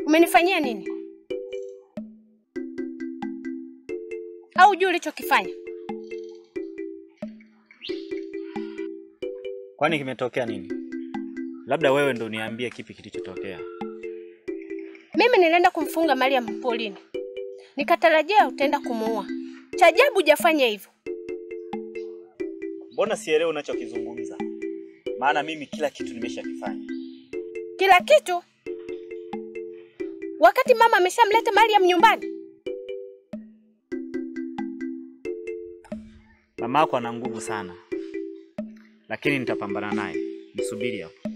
Umenifanyia nini? Au juu ulichokifanya? Kwani kimetokea nini? Labda wewe ndo niambie kipi kilichotokea. Mimi nilienda kumfunga Mariam polini. Nikatarajia utaenda kumuua. Cha ajabu hujafanya hivyo. Mbona sielewi unachokizungumza? Maana mimi kila kitu nimeshakifanya. Kila kitu? Wakati mama ameshamleta Mariam nyumbani. Mama yako ana nguvu sana. Lakini nitapambana naye. Nisubiri hapo.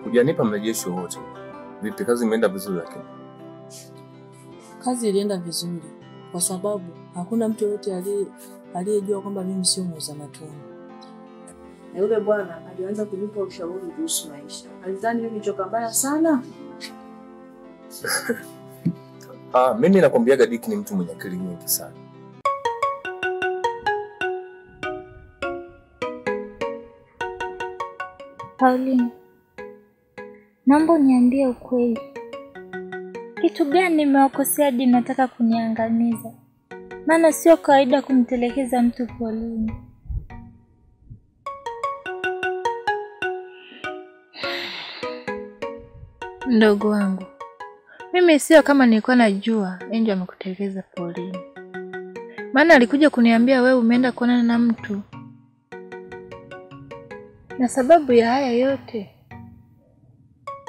Hujanipa mrejesho wote. Vipi, kazi imeenda vizuri? Lakini kazi ilienda vizuri kwa sababu hakuna mtu yote aliyejua kwamba mimi sio muuza matunda. Na yule bwana alianza kunipa ushauri kuhusu maisha. Alidhani mimi nichoka mbaya sana. Mimi nakwambiaga Dick ni mtu mwenye akili nyingi sana. Pauline, naomba niambie ukweli. Kitu gani nimewakosea hadi nataka kuniangamiza? Maana sio kawaida kumtelekeza mtu Pauline. Ndogo wangu, mimi sio kama nilikuwa najua Angel amekutelekeza Pauline. Maana alikuja kuniambia wewe umeenda kuonana na mtu. Na sababu ya haya yote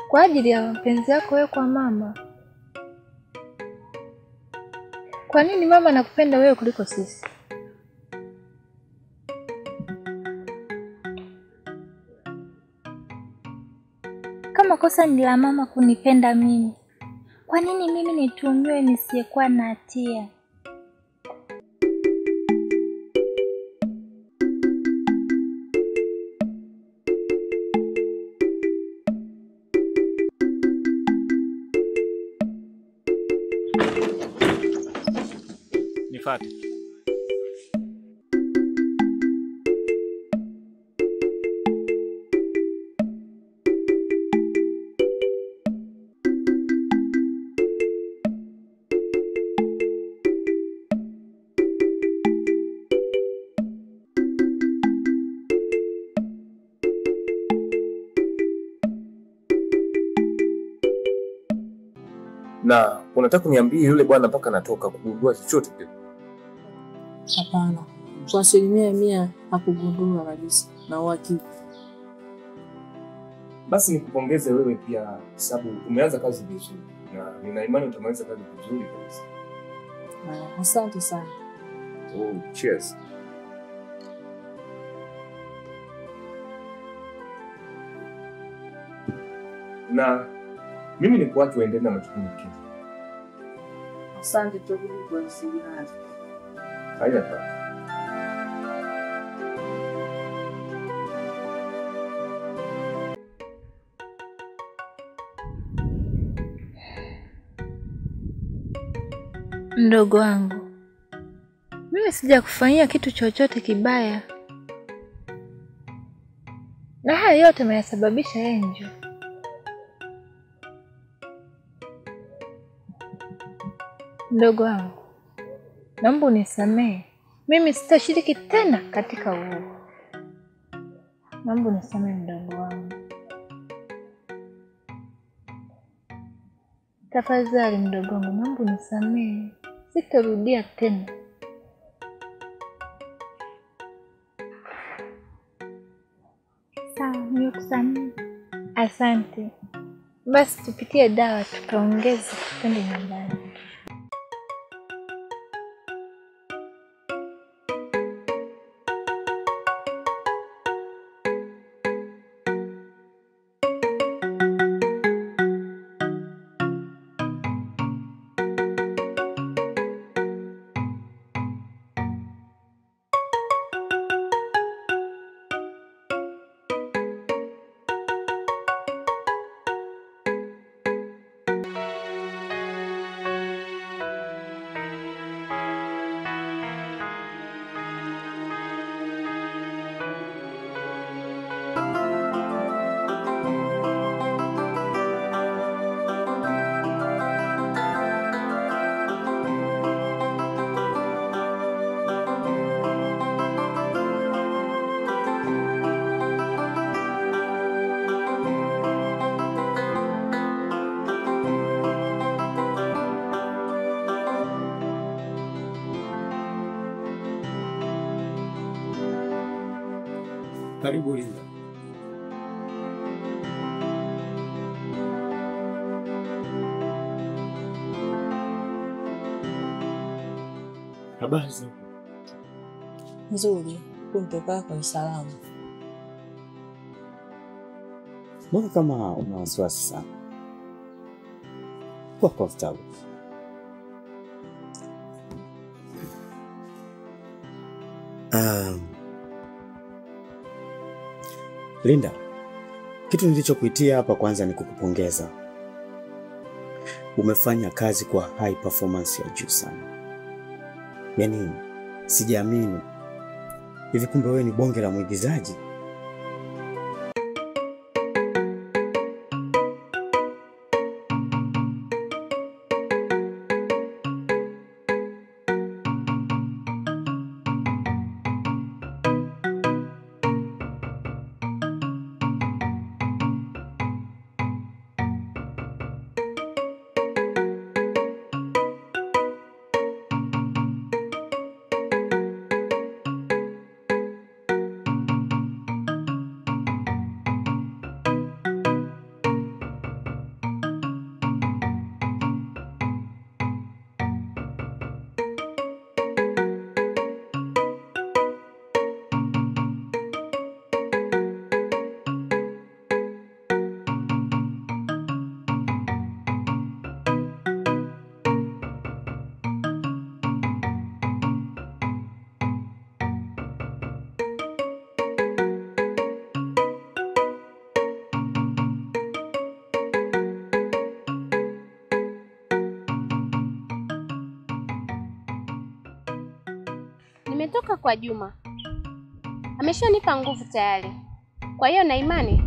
kwa ajili ya mapenzi yako wewe kwa mama. Kwa nini mama anakupenda wewe kuliko sisi? Kama kosa ni la mama kunipenda mimi, kwa nini mimi nituhumiwe nisiyekuwa na hatia? Nifuate. Na unataka kuniambia yule bwana mpaka anatoka kugundua chochote kile? Hapana. Kwa 100% hakugundua kabisa na uhakika. Basi nikupongeze wewe pia sababu umeanza kazi vizuri na nina imani utamaliza kazi vizuri kabisa. Asante sana. Cheers. Na mimi ni kuacha uendelee na majukumu mengine. Asante tu kwa kusikiliza. Haya. Ndogo wangu, mimi sijakufanyia kitu chochote kibaya. Na haya yote yamesababisha Angel. Ndogo wangu, naomba unisamehe. Mimi sitashiriki tena katika uovu. Naomba unisamehe mdogo wangu. Tafadhali mdogo wangu, naomba unisamehe. Sitarudia tena. Sawa, nimekusamehe. Asante. Basi tupitie dawa tukaongeze twende nyumbani. Karibu Linda. Habari zako? Nzuri, kumtoka kwa salama. Mbona kama una wasiwasi sana? Kwa comfortable. Linda, kitu nilichokuitia hapa kwanza ni kukupongeza. Umefanya kazi kwa high performance ya juu sana. Yaani sijaamini. Hivi kumbe wewe ni bonge la mwigizaji? Nimetoka kwa Juma. Ameshanipa nguvu tayari. Kwa hiyo na imani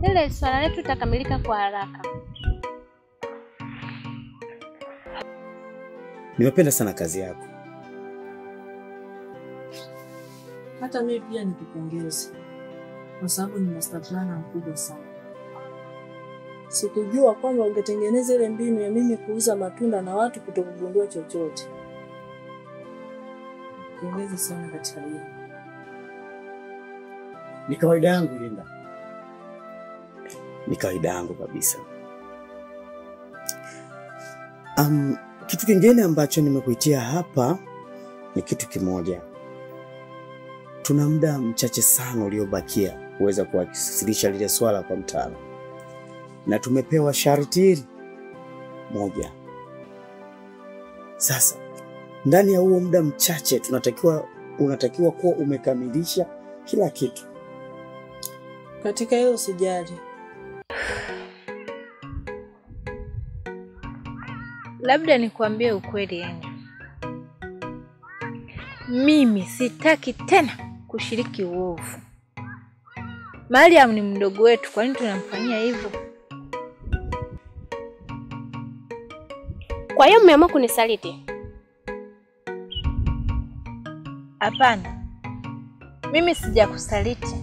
ile swala letu litakamilika kwa haraka. Nimependa sana kazi yako. Hata mimi pia nikupongeze. Kwa sababu ni master planner mkubwa sana. Sikujua kwamba ungetengeneza ile mbinu ya mimi kuuza matunda na watu kutokugundua chochote. Pongezi sana katika hili. Ni kawaida yangu Linda. Ni kawaida yangu kabisa. Kitu kingine ambacho nimekuitia hapa ni kitu kimoja. Tuna muda mchache sana uliobakia kuweza kuwasilisha lile swala kwa mtaalamu. Na tumepewa sharti moja. Sasa ndani ya huo muda mchache unatakiwa kuwa umekamilisha kila kitu. Katika hilo sijali. Labda nikwambie ukweli yangu. Mimi sitaki tena kushiriki uovu. Mariam ni mdogo wetu, kwa nini tunamfanyia hivyo? Kwa hiyo mmeamua kunisaliti? Hapana. Mimi sijakusaliti.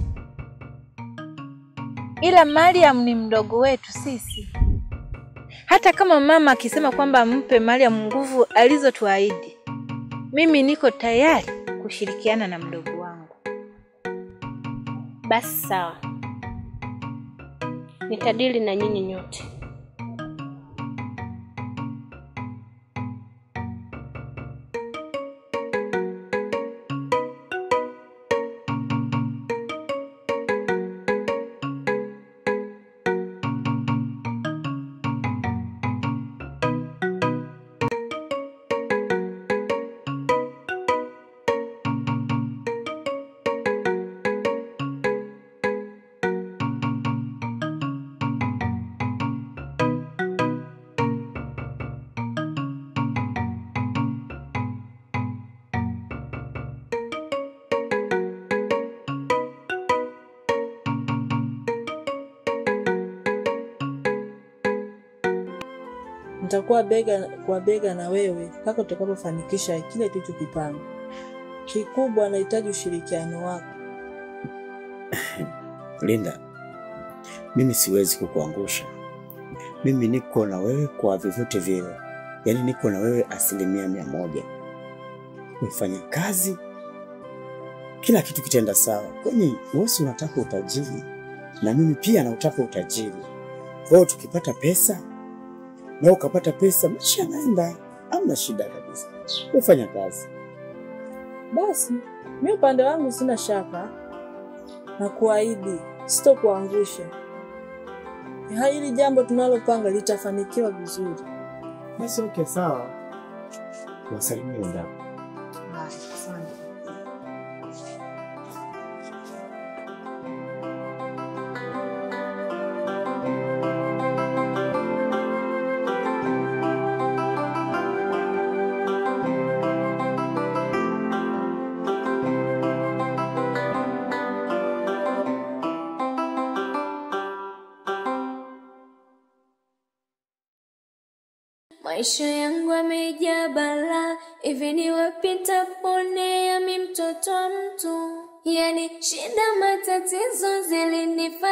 Ila Mariam ni mdogo wetu sisi. Hata kama mama akisema kwamba mpe Mariam nguvu alizotuahidi, mimi niko tayari kushirikiana na mdogo wangu. Basi sawa. Nitadili na nyinyi nyote. Nitakuwa bega kwa bega na wewe mpaka utakapofanikisha kile tulichokipanga. Kikubwa nahitaji ushirikiano wako. Linda, mimi siwezi kukuangusha. Mimi niko na wewe kwa vyovyote vile. Yaani niko na wewe 100%. Umefanya kazi kila kitu kitaenda sawa. Kwani wewe unataka utajiri na mimi pia nautaka utajiri. Kwa hiyo tukipata pesa na ukapata pesa, maisha yanaenda, hamna shida kabisa. Ufanya kazi. Basi, mimi upande wangu sina shaka na kuahidi sitokuangusha. Hili jambo tunalopanga litafanikiwa vizuri. Basi okay, sawa. Wasalimie ndani. Asante. Maisha yangu yamejaa balaa, hivi ni wapi nitaponea mimi mtoto wa mtu? Yani shida matatizo zilinifanya